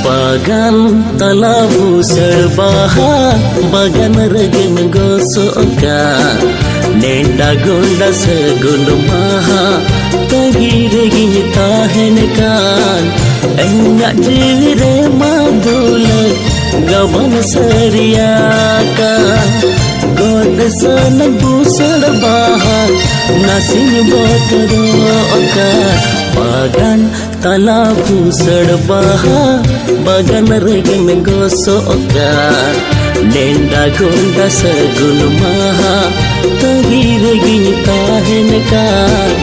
Bagan talabu serbaha bagan regen gosoka nenda gonda segundo maha tagi regin tahenkan enyak jire madule gaban seriaka god sanan bu serbaha nasin botoroka bagan talabu serbaha bagan regen gosoka nenda gonda segundo maha tagi regin tahenkan